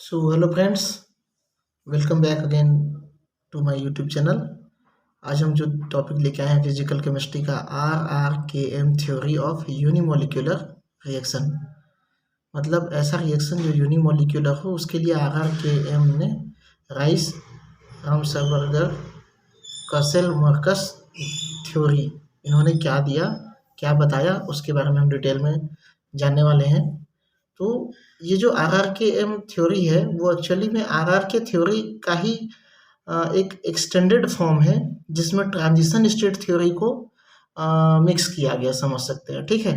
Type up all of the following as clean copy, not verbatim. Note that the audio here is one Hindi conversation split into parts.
So hello friends, welcome back again to my YouTube channel. आज हम जो टॉपिक लेके आए हैं फिजिकल केमिस्ट्री का RRKM theory of unimolecular reaction. मतलब ऐसा रिएक्शन जो यूनिमोलिकुलर हो उसके लिए RRKM ने राइस रामसबर्गर कसेल मर्कस थ्योरी इन्होंने क्या दिया, क्या बताया, उसके बारे में हम डिटेल में जानने वाले हैं। तो ये जो RRKM थ्योरी है वो एक्चुअली में RRK थ्योरी का ही एक एक्सटेंडेड फॉर्म है जिसमें ट्रांजिशन स्टेट थ्योरी को मिक्स किया गया, समझ सकते हैं। ठीक है,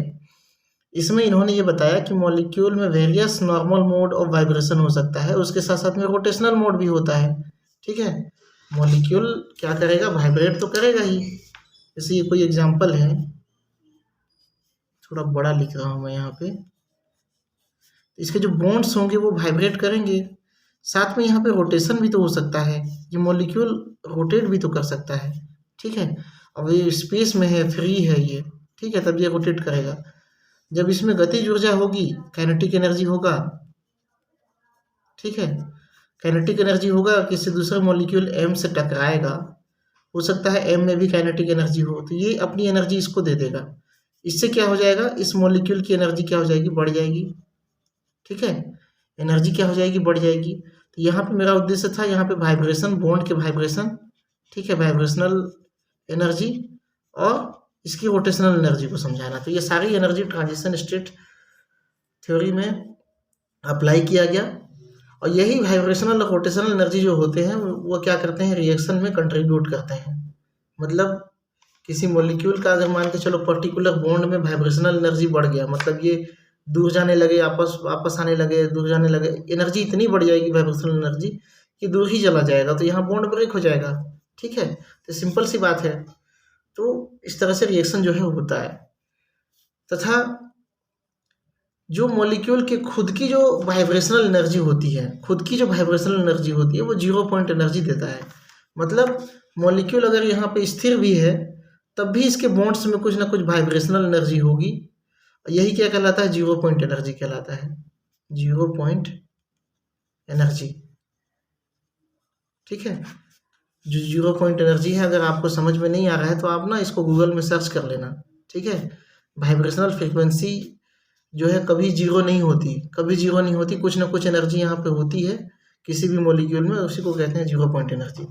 इसमें इन्होंने ये बताया कि मॉलिक्यूल में various normal mode of vibration हो सकता है, उसके साथ साथ में रोटेशनल मोड भी होता है। ठीक है, मॉलिक्यूल क्या करेगा, वाइब्रेट तो करेगा ही। जैसे ये कोई एग्जांपल है, थोड़ा बड़ा लिख रहा हूँ मैं यहाँ पे। इसके जो बॉन्ड्स होंगे वो वाइब्रेट करेंगे, साथ में यहाँ पे रोटेशन भी तो हो सकता है, ये मॉलिक्यूल रोटेट भी तो कर सकता है। ठीक है, अब ये स्पेस में है, फ्री है ये, ठीक है, तब ये रोटेट करेगा। जब इसमें गतिज ऊर्जा होगी, काइनेटिक एनर्जी होगा। ठीक है, काइनेटिक एनर्जी होगा, किसी दूसरे मॉलिक्यूल एम से टकराएगा, हो सकता है एम में भी काइनेटिक एनर्जी हो, तो ये अपनी एनर्जी इसको दे देगा। इससे क्या हो जाएगा, इस मॉलिक्यूल की एनर्जी क्या हो जाएगी, बढ़ जाएगी। ठीक है, एनर्जी क्या हो जाएगी, बढ़ जाएगी। तो यहाँ पे मेरा उद्देश्य था, यहाँ पे वाइब्रेशन, बॉन्ड के वाइब्रेशन, ठीक है, वाइब्रेशनल एनर्जी और इसकी रोटेशनल एनर्जी को समझाना। तो ये सारी एनर्जी ट्रांजिशन स्टेट थ्योरी में अप्लाई किया गया, और यही वाइब्रेशनल और रोटेशनल एनर्जी जो होते हैं वो क्या करते हैं, रिएक्शन में कंट्रीब्यूट करते हैं। मतलब किसी मॉलिक्यूल का अगर मान के चलो पर्टिकुलर बॉन्ड में वाइब्रेशनल एनर्जी बढ़ गया, मतलब ये दूर जाने लगे, आपस वापस आने लगे, दूर जाने लगे, एनर्जी इतनी बढ़ जाएगी वाइब्रेशनल एनर्जी कि दूर ही चला जाएगा, तो यहाँ बॉन्ड ब्रेक हो जाएगा। ठीक है, तो सिंपल सी बात है। तो इस तरह से रिएक्शन जो है होता है। तथा जो मॉलिक्यूल के खुद की जो वाइब्रेशनल एनर्जी होती है, खुद की जो वाइब्रेशनल एनर्जी होती है वो 0 पॉइंट एनर्जी देता है। मतलब मॉलिक्यूल अगर यहाँ पे स्थिर भी है तब भी इसके बॉन्ड्स में कुछ ना कुछ वाइब्रेशनल एनर्जी होगी, यही क्या कहलाता है, 0 पॉइंट एनर्जी कहलाता है, 0 पॉइंट एनर्जी। ठीक है, जो 0 पॉइंट एनर्जी है, अगर आपको समझ में नहीं आ रहा है तो आप ना इसको गूगल में सर्च कर लेना। ठीक है, वाइब्रेशनल फ्रीक्वेंसी जो है कभी जीरो नहीं होती, कभी जीरो नहीं होती, कुछ ना कुछ एनर्जी यहाँ पे होती है किसी भी मॉलिक्यूल में, उसी को कहते हैं 0 पॉइंट एनर्जी।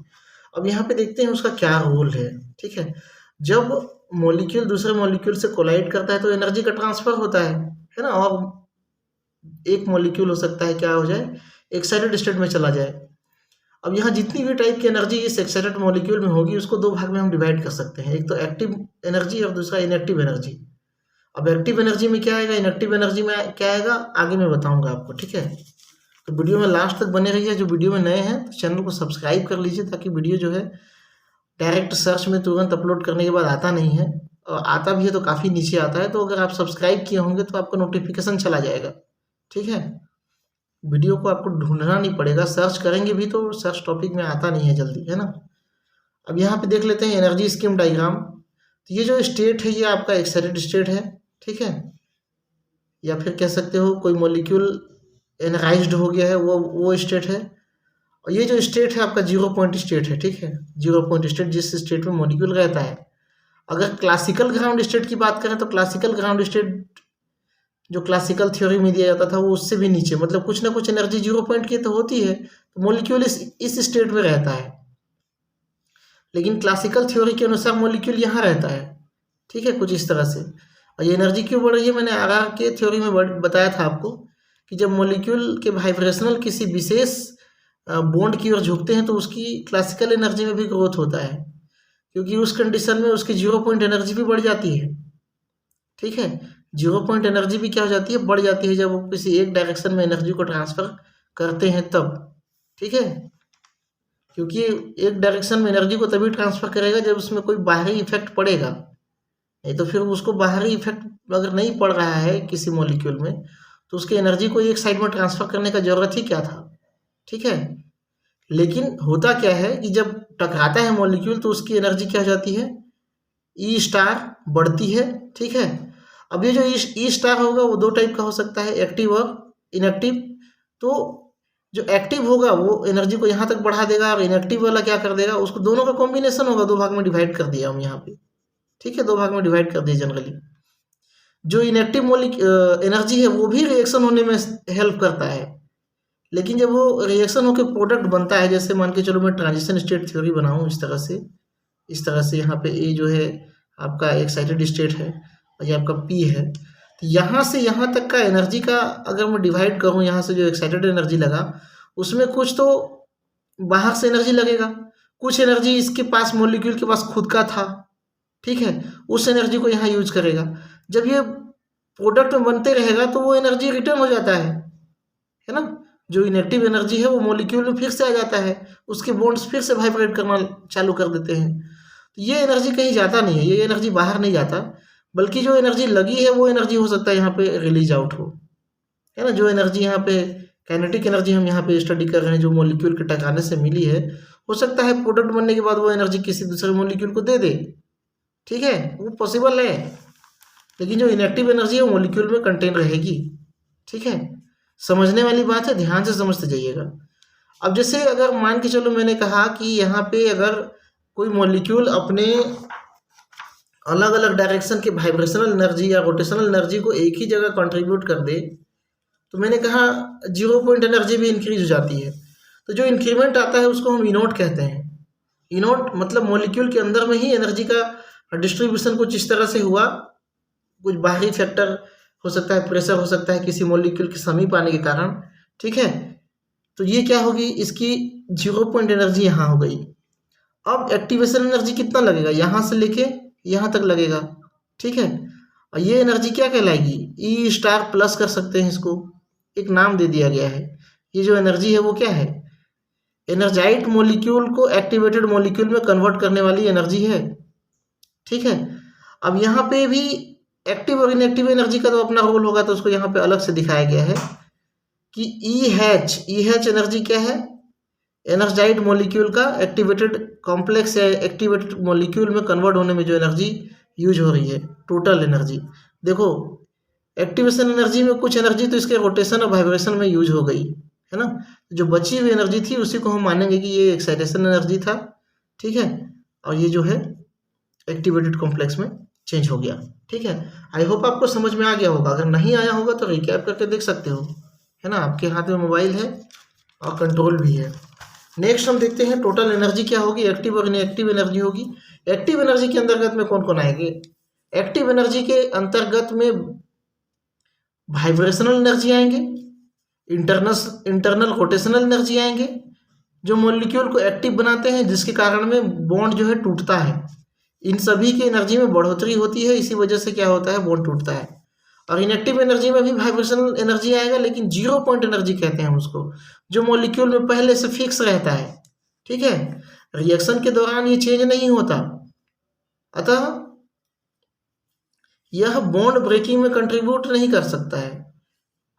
अब यहाँ पे देखते हैं उसका क्या रोल है। ठीक है, जब मॉलिक्यूल दूसरे मॉलिक्यूल से कोलाइड करता है तो एनर्जी का ट्रांसफर होता है ना, और एक मॉलिक्यूल हो सकता है क्या हो जाए, एक्साइटेड स्टेट में चला जाए। अब यहाँ जितनी भी टाइप की एनर्जी इस एक्साइटेड मॉलिक्यूल में होगी उसको दो भाग में हम डिवाइड कर सकते हैं, एक तो एक्टिव एनर्जी और दूसरा इनएक्टिव एनर्जी। अब एक्टिव एनर्जी में क्या आएगा, इनएक्टिव एनर्जी में क्या आएगा, आगे मैं बताऊंगा आपको। ठीक है, तो वीडियो में लास्ट तक बने रहिए। जो वीडियो में नए हैं तो चैनल को सब्सक्राइब कर लीजिए, ताकि वीडियो जो है डायरेक्ट सर्च में तुरंत अपलोड करने के बाद आता नहीं है, और आता भी है तो काफ़ी नीचे आता है। तो अगर आप सब्सक्राइब किए होंगे तो आपको नोटिफिकेशन चला जाएगा। ठीक है, वीडियो को आपको ढूंढना नहीं पड़ेगा, सर्च करेंगे भी तो सर्च टॉपिक में आता नहीं है जल्दी, है ना। अब यहाँ पे देख लेते हैं एनर्जी स्कीम डायग्राम। तो ये जो स्टेट है ये आपका एक्साइटेड स्टेट है। ठीक है, या फिर कह सकते हो कोई मॉलिक्यूल एनर्जाइज्ड हो गया है, वो स्टेट है। और ये जो स्टेट है आपका 0 पॉइंट स्टेट है। ठीक है, 0 पॉइंट स्टेट, जिस स्टेट में मॉलिक्यूल रहता है। अगर क्लासिकल ग्राउंड स्टेट की बात करें तो क्लासिकल ग्राउंड स्टेट जो क्लासिकल थ्योरी में दिया जाता था वो उससे भी नीचे, मतलब कुछ ना कुछ एनर्जी 0 पॉइंट की तो होती है, तो मॉलिक्यूल इस स्टेट में रहता है। लेकिन क्लासिकल थ्योरी के अनुसार मॉलिक्यूल यहाँ रहता है। ठीक है, कुछ इस तरह से। और ये एनर्जी क्यों बढ़ रही है, मैंने RRK थ्योरी में बताया था आपको कि जब मॉलिक्यूल के वाइब्रेशनल किसी विशेष बॉन्ड की ओर झुकते हैं तो उसकी क्लासिकल एनर्जी में भी ग्रोथ होता है, क्योंकि उस कंडीशन में उसकी 0 पॉइंट एनर्जी भी बढ़ जाती है। ठीक है, 0 पॉइंट एनर्जी भी क्या हो जाती है, बढ़ जाती है, जब वो किसी एक डायरेक्शन में एनर्जी को ट्रांसफर करते हैं तब। ठीक है, क्योंकि एक डायरेक्शन में एनर्जी को तभी ट्रांसफर करेगा जब उसमें कोई बाहरी इफेक्ट पड़ेगा, नहीं तो फिर उसको बाहरी इफेक्ट अगर नहीं पड़ रहा है किसी मॉलिक्यूल में तो उसकी एनर्जी को एक साइड में ट्रांसफर करने का जरूरत ही क्या था। ठीक है, लेकिन होता क्या है कि जब टकराता है मॉलिक्यूल तो उसकी एनर्जी क्या हो जाती है, ई स्टार बढ़ती है। ठीक है, अब ये जो ई स्टार होगा वो दो टाइप का हो सकता है, एक्टिव और इनएक्टिव। तो जो एक्टिव होगा वो एनर्जी को यहाँ तक बढ़ा देगा और इनएक्टिव वाला क्या कर देगा, उसको दोनों का कॉम्बिनेशन होगा। 2 भाग में डिवाइड कर दिया हम यहाँ पे, ठीक है, 2 भाग में डिवाइड कर दिया जनरली। जो इनएक्टिव एनर्जी है वो भी रिएक्शन होने में हेल्प करता है, लेकिन जब वो रिएक्शन होकर प्रोडक्ट बनता है, जैसे मान के चलो मैं ट्रांजिशन स्टेट थ्योरी बनाऊँ इस तरह से यहाँ पे ए जो है आपका एक्साइटेड स्टेट है और ये आपका पी है। तो यहाँ से यहाँ तक का एनर्जी का अगर मैं डिवाइड करूँ, यहाँ से जो एक्साइटेड एनर्जी लगा उसमें कुछ तो बाहर से एनर्जी लगेगा, कुछ एनर्जी इसके पास मॉलिक्यूल के पास खुद का था, ठीक है, उस एनर्जी को यहाँ यूज करेगा। जब ये प्रोडक्ट में बनते रहेगा तो वो एनर्जी रिटर्न हो जाता है ना। जो इनेक्टिव एनर्जी है वो मॉलिक्यूल में फिर से आ जाता है, उसके बॉन्ड्स फिर से वाइब्रेट करना चालू कर देते हैं। तो ये एनर्जी कहीं जाता नहीं है, ये एनर्जी बाहर नहीं जाता, बल्कि जो एनर्जी लगी है वो एनर्जी हो सकता है यहाँ पे रिलीज आउट हो, है ना। जो एनर्जी यहाँ पे काइनेटिक एनर्जी हम यहाँ पे स्टडी कर रहे हैं, जो मॉलिक्यूल के टकराने से मिली है, हो सकता है प्रोडक्ट बनने के बाद वो एनर्जी किसी दूसरे मॉलिक्यूल को दे दे, ठीक है, वो पॉसिबल है। लेकिन जो इनएक्टिव एनर्जी है वो मॉलिक्यूल में कंटेन रहेगी, ठीक है। समझने वाली बात है, ध्यान से समझते जाइएगा। अब जैसे अगर मान के चलो मैंने कहा कि यहाँ पे अगर कोई मॉलिक्यूल अपने अलग अलग डायरेक्शन के वाइब्रेशनल एनर्जी या रोटेशनल एनर्जी को एक ही जगह कंट्रीब्यूट कर दे, तो मैंने कहा 0 पॉइंट एनर्जी भी इंक्रीज हो जाती है। तो जो इंक्रीमेंट आता है उसको हम इनोट कहते हैं। इनोट मतलब मॉलिक्यूल के अंदर में ही एनर्जी का डिस्ट्रीब्यूशन कुछ इस तरह से हुआ, कुछ बाहरी फैक्टर हो सकता है, प्रेशर हो सकता है किसी मॉलिक्यूल के समीप आने के कारण, ठीक है। तो ये क्या होगी, इसकी 0 पॉइंट एनर्जी यहाँ हो गई। अब एक्टिवेशन एनर्जी कितना लगेगा, यहाँ से लेके यहाँ तक लगेगा, ठीक है। और ये एनर्जी क्या कहलाएगी, ई स्टार प्लस कर सकते हैं, इसको एक नाम दे दिया गया है। ये जो एनर्जी है वो क्या है, एनर्जाइट मॉलिक्यूल को एक्टिवेटेड मॉलिक्यूल में कन्वर्ट करने वाली एनर्जी है, ठीक है। अब यहाँ पे भी एक्टिव और इनएक्टिव एनर्जी का तो अपना रोल होगा, तो उसको यहाँ पे अलग से दिखाया गया है कि EH एनर्जी क्या है, एनर्जाइड मॉलिक्यूल का एक्टिवेटेड कॉम्प्लेक्स या एक्टिवेटेड मॉलिक्यूल में कन्वर्ट होने में जो एनर्जी यूज हो रही है, टोटल एनर्जी। देखो एक्टिवेशन एनर्जी में कुछ एनर्जी तो इसके रोटेशन और वाइब्रेशन में यूज हो गई, है ना। जो बची हुई एनर्जी थी उसी को हम मानेंगे कि ये एक्साइटेशन एनर्जी था, ठीक है, और ये जो है एक्टिवेटेड कॉम्प्लेक्स में चेंज हो गया, ठीक है। आई होप आपको समझ में आ गया होगा, अगर नहीं आया होगा तो रिकैप करके देख सकते हो, है ना। आपके हाथ में मोबाइल है और कंट्रोल भी है। नेक्स्ट हम देखते हैं टोटल एनर्जी क्या होगी, एक्टिव और इनएक्टिव एनर्जी होगी। एक्टिव एनर्जी के अंतर्गत में कौन कौन आएंगे, एक्टिव एनर्जी के अंतर्गत में वाइब्रेशनल एनर्जी आएंगे, इंटरनल रोटेशनल एनर्जी आएंगे, जो मॉलिक्यूल को एक्टिव बनाते हैं, जिसके कारण में बॉन्ड जो है टूटता है। इन सभी की एनर्जी में बढ़ोतरी होती है, इसी वजह से क्या होता है, बॉन्ड टूटता है। और इनएक्टिव एनर्जी में भी वाइब्रेशनल एनर्जी आएगा, लेकिन 0 पॉइंट एनर्जी कहते हैं हम उसको, जो मॉलिक्यूल में पहले से फिक्स रहता है, ठीक है। रिएक्शन के दौरान ये चेंज नहीं होता, अतः यह बॉन्ड ब्रेकिंग में कंट्रीब्यूट नहीं कर सकता है।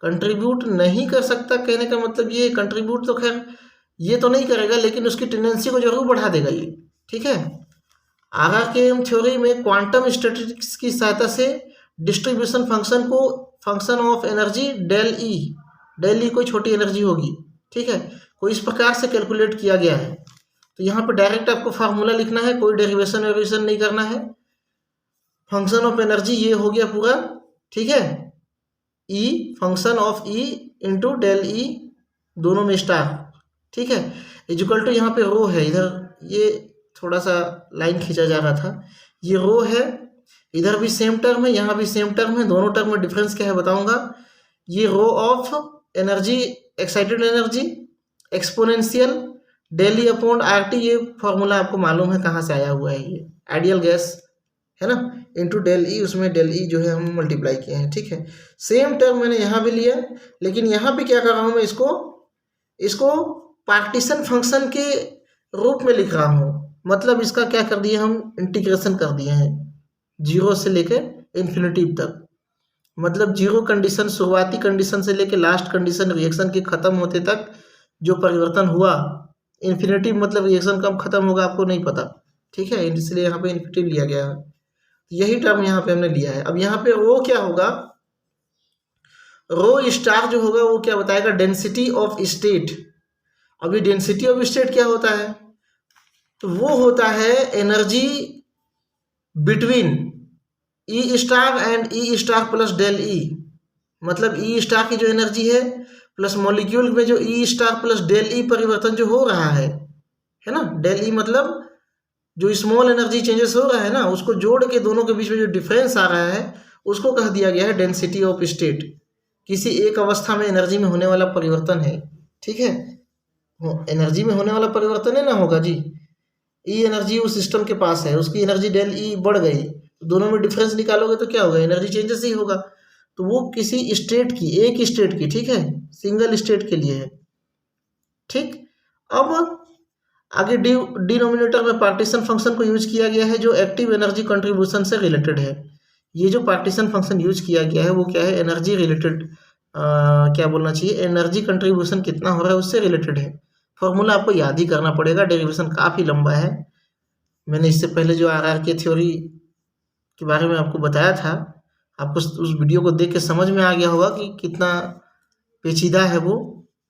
कंट्रीब्यूट नहीं कर सकता कहने का मतलब ये, कंट्रीब्यूट तो खैर ये तो नहीं करेगा, लेकिन उसकी टेंडेंसी को जरूर बढ़ा देगा ये, ठीक है। आरआरकेएम थ्योरी में क्वांटम स्टैटिस्टिक्स की सहायता से डिस्ट्रीब्यूशन फंक्शन को function of energy del E कोई छोटी एनर्जी होगी, ठीक है, कोई इस प्रकार से कैलकुलेट किया गया है। तो यहाँ पे डायरेक्ट आपको फार्मूला लिखना है, कोई डेरिवेशन वेरिएशन नहीं करना है। फंक्शन ऑफ एनर्जी ये हो गया पूरा, ठीक है, e function of e into del e, दोनों में स्टार, ठीक है, इक्वल टू यहाँ पे रो है, इधर ये थोड़ा सा लाइन खींचा जा रहा था, ये रो है, इधर भी सेम टर्म है, यहाँ भी सेम टर्म है, दोनों टर्म में डिफरेंस क्या है बताऊंगा। ये rho of energy, excited energy exponential del E upon RT, ये फॉर्मूला आपको मालूम है कहाँ से आया हुआ है, ये आइडियल गैस है ना, इंटू डेल ई, उसमें डेल ई जो है हम मल्टीप्लाई किए हैं, ठीक है। सेम टर्म मैंने यहाँ भी लिया, लेकिन यहाँ पे क्या कर रहा हूँ मैं, इसको पार्टीशन फंक्शन के रूप में लिख रहा हूँ। मतलब इसका क्या कर दिया, हम इंटीग्रेशन कर दिए हैं 0 से लेके इन्फिनिटी तक। मतलब 0 कंडीशन, शुरुआती कंडीशन से लेके लास्ट कंडीशन रिएक्शन के खत्म होते तक जो परिवर्तन हुआ, इन्फिनिटी मतलब रिएक्शन कब खत्म होगा आपको नहीं पता, ठीक है, इसलिए यहाँ पे इन्फिनिटी लिया गया है। यही टर्म यहाँ पे हमने लिया है। अब यहाँ पे रो क्या होगा, रो स्टार जो होगा वो क्या बताएगा, डेंसिटी ऑफ स्टेट। अभी डेंसिटी ऑफ स्टेट क्या होता है, तो वो होता है energy between E star and E star plus del E. मतलब ई स्टार की जो एनर्जी है प्लस मॉलिक्यूल में जो ई स्टार प्लस डेल ई परिवर्तन जो हो रहा है ना, डेल ई मतलब जो स्मॉल एनर्जी चेंजेस हो रहा है ना, उसको जोड़ के दोनों के बीच में जो डिफरेंस आ रहा है उसको कह दिया गया है डेंसिटी ऑफ स्टेट। किसी एक अवस्था में एनर्जी में होने वाला परिवर्तन है, ठीक है, एनर्जी में होने वाला परिवर्तन है ना, होगा जी। ई एनर्जी उस सिस्टम के पास है, उसकी एनर्जी डेल ई बढ़ गई, दोनों में डिफरेंस निकालोगे तो क्या होगा, एनर्जी चेंजेस ही होगा। तो वो किसी स्टेट की, एक स्टेट की, ठीक है, सिंगल स्टेट के लिए है, ठीक। अब आगे डिनोमिनेटर में पार्टीशन फंक्शन को यूज किया गया है जो एक्टिव एनर्जी कंट्रीब्यूशन से रिलेटेड है। ये जो पार्टीशन फंक्शन यूज किया गया है वो क्या है, एनर्जी रिलेटेड, क्या बोलना चाहिए, एनर्जी कंट्रीब्यूशन कितना हो रहा है उससे रिलेटेड है। फॉर्मूला आपको याद ही करना पड़ेगा, डेरिवेशन काफ़ी लंबा है। मैंने इससे पहले जो आरआर के थ्योरी के बारे में आपको बताया था, आपको उस वीडियो को देख के समझ में आ गया होगा कि कितना पेचीदा है वो,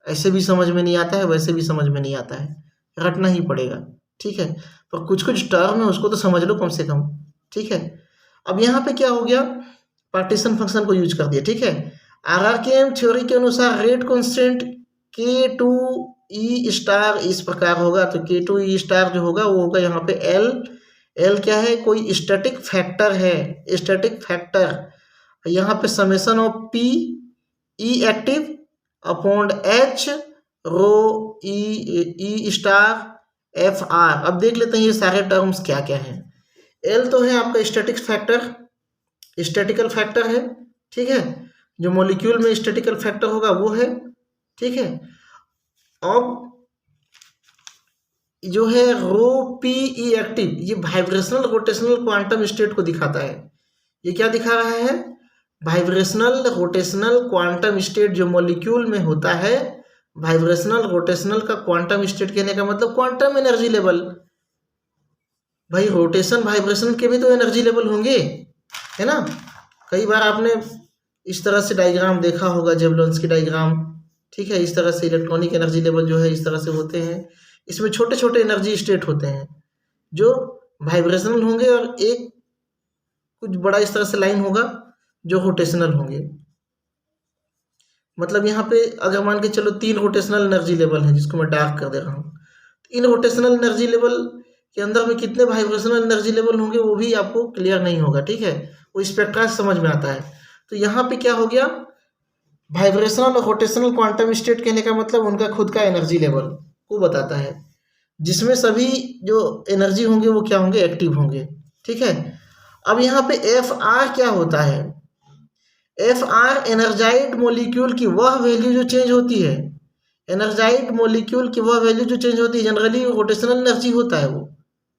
ऐसे भी समझ में नहीं आता है, वैसे भी समझ में नहीं आता है, रटना ही पड़ेगा, ठीक है। पर कुछ कुछ टर्म है उसको तो समझ लो कम से कम, ठीक है। अब यहाँ पे क्या हो गया, पार्टीशन फंक्शन को यूज कर दिया, ठीक है। आरआरकेएम थ्योरी के अनुसार रेट कांस्टेंट K2E स्टार इस प्रकार होगा। तो K2E स्टार जो होगा वो होगा यहाँ पे L क्या है, कोई स्टैटिक फैक्टर है, स्टैटिक फैक्टर। यहाँ पे summation of P E active upon H rho E star F R। अब देख लेते हैं ये सारे टर्म्स क्या क्या हैं। L तो है आपका स्टैटिक फैक्टर, स्टैटिकल फैक्टर है, ठीक है, जो मॉलिक्यूल में स्टैटिकल फैक्टर होगा वो है, ठीक है। अब जो है रो पी ई एक्टिव, ये वाइब्रेशनल रोटेशनल क्वांटम स्टेट को दिखाता है। ये क्या दिखा रहा है, वाइब्रेशनल रोटेशनल क्वांटम स्टेट जो मॉलिक्यूल में होता है। वाइब्रेशनल रोटेशनल का क्वांटम स्टेट कहने का मतलब क्वांटम एनर्जी लेवल। भाई रोटेशन वाइब्रेशन के भी तो एनर्जी लेवल होंगे, है ना। कई बार आपने इस तरह से डायग्राम देखा होगा, जेवलॉन्स की डायग्राम, ठीक है। इस तरह से इलेक्ट्रॉनिक एनर्जी लेवल जो है इस तरह से होते हैं। इसमें छोटे छोटे एनर्जी स्टेट होते हैं जो वाइब्रेशनल होंगे और एक कुछ बड़ा इस तरह से लाइन होगा जो रोटेशनल होंगे। मतलब यहाँ पे अगर मान के चलो 3 रोटेशनल एनर्जी लेवल है जिसको मैं डार्क कर दे रहा हूँ, इन रोटेशनल एनर्जी लेवल के अंदर में कितने वाइब्रेशनल एनर्जी लेवल होंगे वो भी आपको क्लियर नहीं होगा, ठीक है, वो स्पेक्ट्रा से समझ में आता है। तो यहाँ पे क्या हो गया, वाइब्रेशनल और रोटेशनल क्वांटम स्टेट कहने का मतलब उनका खुद का एनर्जी लेवल को बताता है, जिसमें सभी जो एनर्जी होंगे वो क्या होंगे, एक्टिव होंगे, ठीक है। अब यहाँ पे एफ आर क्या होता है, एफ आर एनर्जाइड मॉलिक्यूल की वह वैल्यू जो चेंज होती है, एनर्जाइड मॉलिक्यूल की वह वैल्यू जो चेंज होती है, जनरली रोटेशनल एनर्जी होता है वो,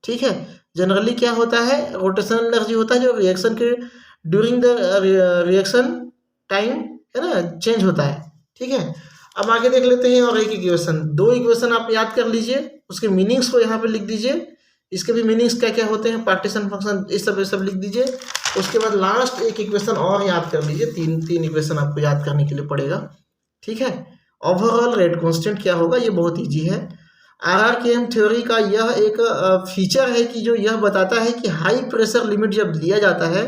ठीक है। जनरली क्या होता है, रोटेशनल एनर्जी होता है जो रिएक्शन के ड्यूरिंग द रिएक्शन टाइम है ना चेंज होता है, ठीक है। अब आगे देख लेते हैं और एक इक्वेशन, 2 इक्वेशन आप याद कर लीजिए, उसके मीनिंग्स को यहाँ पे लिख दीजिए, इसके भी मीनिंग्स क्या क्या होते हैं, पार्टीशन फंक्शन, ये सब लिख दीजिए। उसके बाद लास्ट एक इक्वेशन और याद कर लीजिए, तीन इक्वेशन आपको याद करने के लिए पड़ेगा, ठीक है। ओवरऑल रेट कांस्टेंट क्या होगा, ये बहुत ईजी है। आरआरकेएम थ्योरी का यह एक फीचर है कि जो यह बताता है कि हाई प्रेशर लिमिट जब लिया जाता है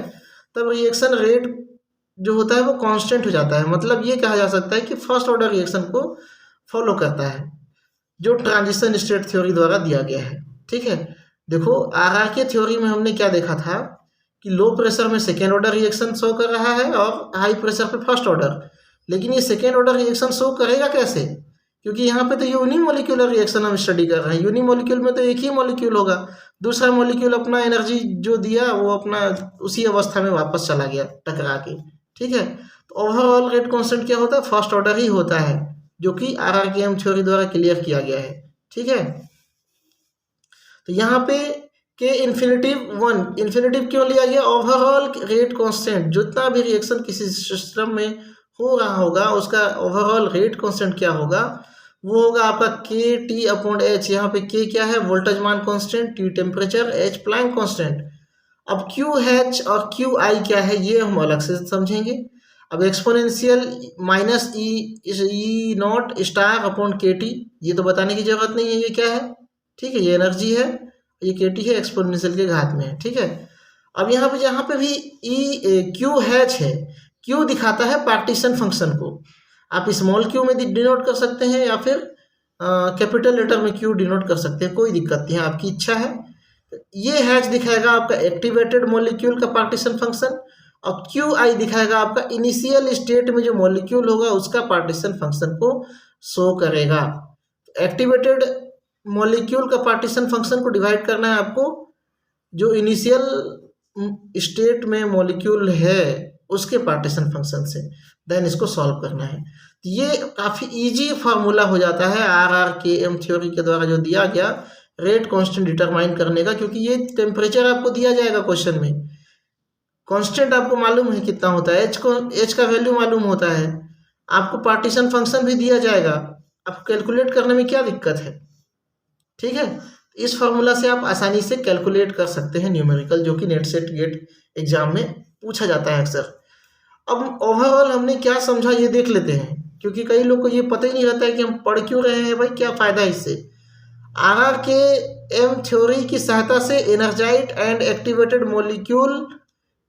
तब रिएक्शन रेट जो होता है वो कांस्टेंट हो जाता है। मतलब ये कहा जा सकता है कि फर्स्ट ऑर्डर रिएक्शन को फॉलो करता है जो ट्रांजिशन स्टेट थ्योरी द्वारा दिया गया है, ठीक है। देखो आरआरके थ्योरी में हमने क्या देखा था कि लो प्रेशर में सेकेंड ऑर्डर रिएक्शन शो कर रहा है और हाई प्रेशर पे फर्स्ट ऑर्डर, लेकिन ये सेकेंड ऑर्डर रिएक्शन शो करेगा कैसे, क्योंकि यहाँ पे तो यूनिमोलिक्यूलर रिएक्शन हम स्टडी कर रहे हैं। यूनिमोलिक्यूल में तो एक ही मॉलिक्यूल होगा, दूसरा मॉलिक्यूल अपना एनर्जी जो दिया वो अपना उसी अवस्था में वापस चला गया टकरा के, ठीक है। तो ओवरऑल रेट कांस्टेंट क्या होता है, फर्स्ट ऑर्डर ही होता है, जो कि आरआरकेएम थ्योरी द्वारा क्लियर किया गया है, ठीक है। तो यहाँ पे के इन्फिनिटिव क्यों लिया गया, ओवरऑल रेट कांस्टेंट, जितना भी रिएक्शन किसी सिस्टम में हो रहा होगा उसका ओवरऑल रेट कांस्टेंट क्या होगा, वो होगा आपका के टी अपॉन एच। यहाँ पे के क्या है, Boltzmann constant, T temperature, H Planck constant. अब क्यू एच और क्यू आई क्या है ये हम अलग से समझेंगे। अब exponential minus E not star upon K T, ये तो बताने की जरूरत नहीं है ये क्या है, ठीक है, ये एनर्जी है, ये के टी है, एक्सपोनेंशियल के घात में है, ठीक है। अब यहाँ पे जहाँ पे भी ई क्यू हैच है, क्यू दिखाता है पार्टीशन फंक्शन को, आप स्मॉल क्यू में डिनोट कर सकते हैं या फिर कैपिटल लेटर में क्यू डिनोट कर सकते हैं, कोई दिक्कत नहीं है, आपकी इच्छा है। ये हैच दिखाएगा आपका एक्टिवेटेड मॉलिक्यूल का पार्टीशन फंक्शन, और क्यू आई दिखाएगा आपका इनिशियल स्टेट में जो मॉलिक्यूल होगा उसका पार्टीशन फंक्शन को शो करेगा। एक्टिवेटेड मॉलिक्यूल का पार्टीशन फंक्शन को डिवाइड करना है आपको जो इनिशियल स्टेट में मॉलिक्यूल है उसके पार्टीशन फंक्शन से, देन इसको सॉल्व करना है। ये काफ़ी इजी फार्मूला हो जाता है RRKM थ्योरी के द्वारा जो दिया गया रेट कांस्टेंट डिटरमाइन करने का, क्योंकि ये टेम्परेचर आपको दिया जाएगा क्वेश्चन में, कांस्टेंट आपको मालूम है कितना होता है, एच का वैल्यू मालूम होता है, आपको पार्टीशन फंक्शन भी दिया जाएगा, आपको कैलकुलेट करने में क्या दिक्कत है, ठीक है। इस फार्मूला से आप आसानी से कैलकुलेट कर सकते हैं न्यूमेरिकल, जो कि नेट सेट गेट एग्जाम में पूछा जाता है अक्सर। अब ओवरऑल हमने क्या समझा ये देख लेते हैं, क्योंकि कई लोग को ये पता ही नहीं रहता है कि हम पढ़ क्यों रहे हैं भाई, क्या फ़ायदा है इससे। RRKM थ्योरी की सहायता से एनर्जाइड एंड एक्टिवेटेड मॉलिक्यूल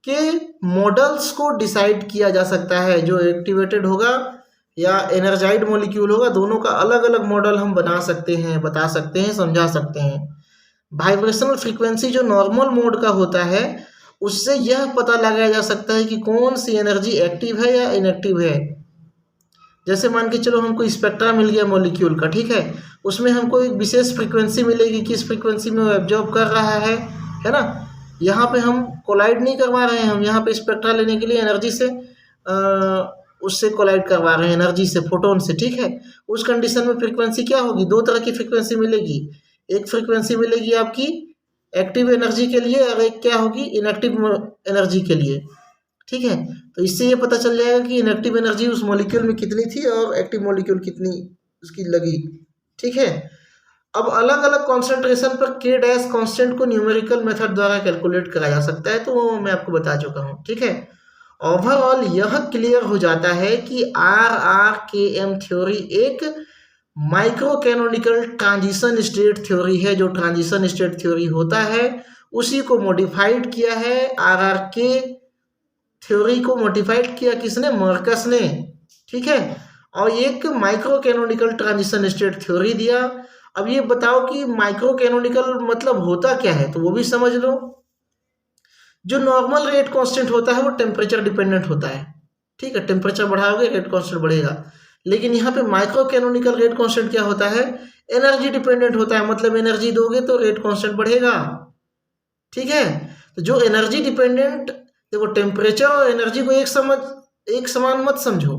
के मॉडल्स को डिसाइड किया जा सकता है, जो एक्टिवेटेड होगा या एनर्जाइड मॉलिक्यूल होगा, दोनों का अलग अलग मॉडल हम बना सकते हैं, बता सकते हैं, समझा सकते हैं। वाइब्रेशनल फ्रीक्वेंसी जो नॉर्मल मोड का होता है उससे यह पता लगाया जा सकता है कि कौन सी एनर्जी एक्टिव है या इनएक्टिव है। जैसे मान के चलो हमको स्पेक्ट्रा मिल गया मॉलिक्यूल का, ठीक है, उसमें हमको एक विशेष फ्रीक्वेंसी मिलेगी, किस फ्रीक्वेंसी में वो एब्जॉर्ब कर रहा है ना। यहाँ पे हम कोलाइड नहीं करवा रहे हैं, हम यहाँ पे स्पेक्ट्रा लेने के लिए एनर्जी से उससे कोलाइड करवा रहे हैं, एनर्जी से, फोटोन से, ठीक है। उस कंडीशन में फ्रीक्वेंसी क्या होगी, दो तरह की फ्रीक्वेंसी मिलेगी, एक फ्रीक्वेंसी मिलेगी आपकी एक्टिव एनर्जी के लिए और एक क्या होगी, इनएक्टिव एनर्जी के लिए, ठीक है। तो इससे ये पता चल जाएगा कि इनएक्टिव एनर्जी उस मॉलिक्यूल में कितनी थी और एक्टिव मॉलिक्यूल कितनी उसकी लगी, ठीक है। अब अलग अलग कॉन्सेंट्रेशन पर के डैश कांस्टेंट को न्यूमेरिकल मेथड द्वारा कैलकुलेट करा जा सकता है, तो वो मैं आपको बता चुका हूँ, ठीक है। ओवरऑल यह क्लियर हो जाता है कि RRKM थ्योरी एक micro canonical transition state theory है। जो ट्रांजिशन स्टेट थ्योरी होता है उसी को मॉडिफाइड किया है, RRK थ्योरी को मॉडिफाइड किया किसने, मार्कस ने, ठीक है, और एक micro canonical transition state theory दिया। अब ये बताओ कि माइक्रो कैनोनिकल मतलब होता क्या है, तो वो भी समझ लो। जो नॉर्मल रेट कांस्टेंट होता है वो टेम्परेचर डिपेंडेंट होता है, ठीक है, टेम्परेचर बढ़ाओगे रेट कांस्टेंट बढ़ेगा। लेकिन यहाँ पे माइक्रो कैनोनिकल रेट कांस्टेंट क्या होता है, एनर्जी डिपेंडेंट होता है, मतलब एनर्जी दोगे तो रेट कांस्टेंट बढ़ेगा, ठीक है। तो जो एनर्जी डिपेंडेंट, देखो टेम्परेचर और एनर्जी को एक समान मत समझो।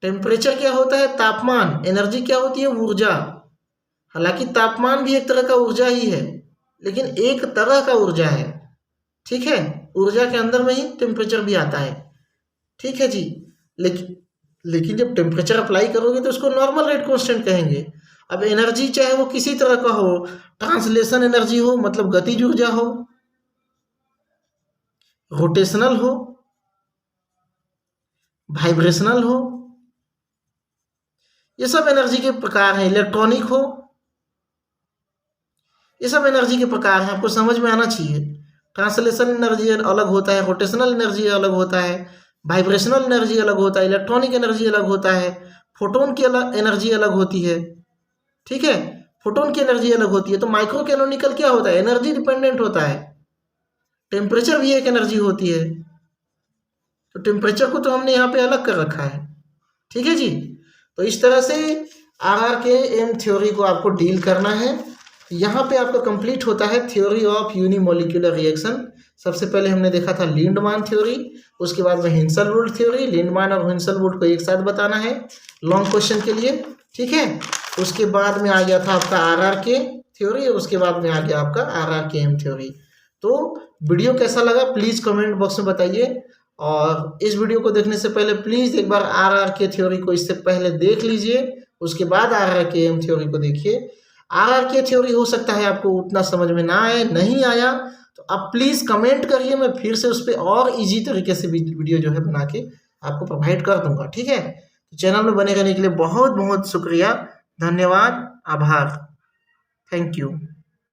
टेम्परेचर क्या होता है, तापमान, एनर्जी क्या होती है, ऊर्जा। हालांकि तापमान भी एक तरह का ऊर्जा ही है, लेकिन एक तरह का ऊर्जा है, ठीक है, ऊर्जा के अंदर में ही टेम्परेचर भी आता है, ठीक है जी। लेकिन जब टेम्परेचर अप्लाई करोगे तो उसको नॉर्मल रेट कांस्टेंट कहेंगे। अब एनर्जी चाहे वो किसी तरह का हो, ट्रांसलेशन एनर्जी हो मतलब गतिज ऊर्जा हो, रोटेशनल हो, वाइब्रेशनल हो, ये सब एनर्जी के प्रकार हैं, इलेक्ट्रॉनिक हो, ये सब एनर्जी के प्रकार हैं, आपको समझ में आना चाहिए। ट्रांसलेशन एनर्जी अलग होता है, रोटेशनल एनर्जी अलग होता है, वाइब्रेशनल एनर्जी अलग होता है, इलेक्ट्रॉनिक एनर्जी अलग होता है, फोटोन की एनर्जी अलग होती है, ठीक है, फोटोन की एनर्जी अलग होती है। तो माइक्रो कैनोनिकल क्या होता है, एनर्जी डिपेंडेंट होता है। टेम्परेचर भी एक एनर्जी होती है, तो टेम्परेचर को तो हमने यहाँ पे अलग कर रखा है, ठीक है जी। तो इस तरह से RRKM थ्योरी को आपको डील करना है। यहाँ पे आपका कंप्लीट होता है थ्योरी ऑफ यूनिमोलिकुलर रिएक्शन। सबसे पहले हमने देखा था लिंडमान थ्योरी, उसके बाद में हिंसलवुड थ्योरी। लिंडमान और हिंसलवुड को एक साथ बताना है लॉन्ग क्वेश्चन के लिए, ठीक है। उसके बाद में आ गया था आपका RRK थ्योरी, उसके बाद में आ गया आपका RRKM थ्योरी। तो वीडियो कैसा लगा प्लीज़ कमेंट बॉक्स में बताइए, और इस वीडियो को देखने से पहले प्लीज़ एक बार RRK थ्योरी को इससे पहले देख लीजिए, उसके बाद RRKM थ्योरी को देखिए। RRK थ्योरी हो सकता है आपको उतना समझ में ना आए, नहीं आया तो आप प्लीज़ कमेंट करिए, मैं फिर से उस पर और इजी तरीके से वीडियो जो है बना के आपको प्रोवाइड कर दूंगा, ठीक है। तो चैनल में बने रहने के लिए बहुत बहुत शुक्रिया, धन्यवाद, आभार, थैंक यू।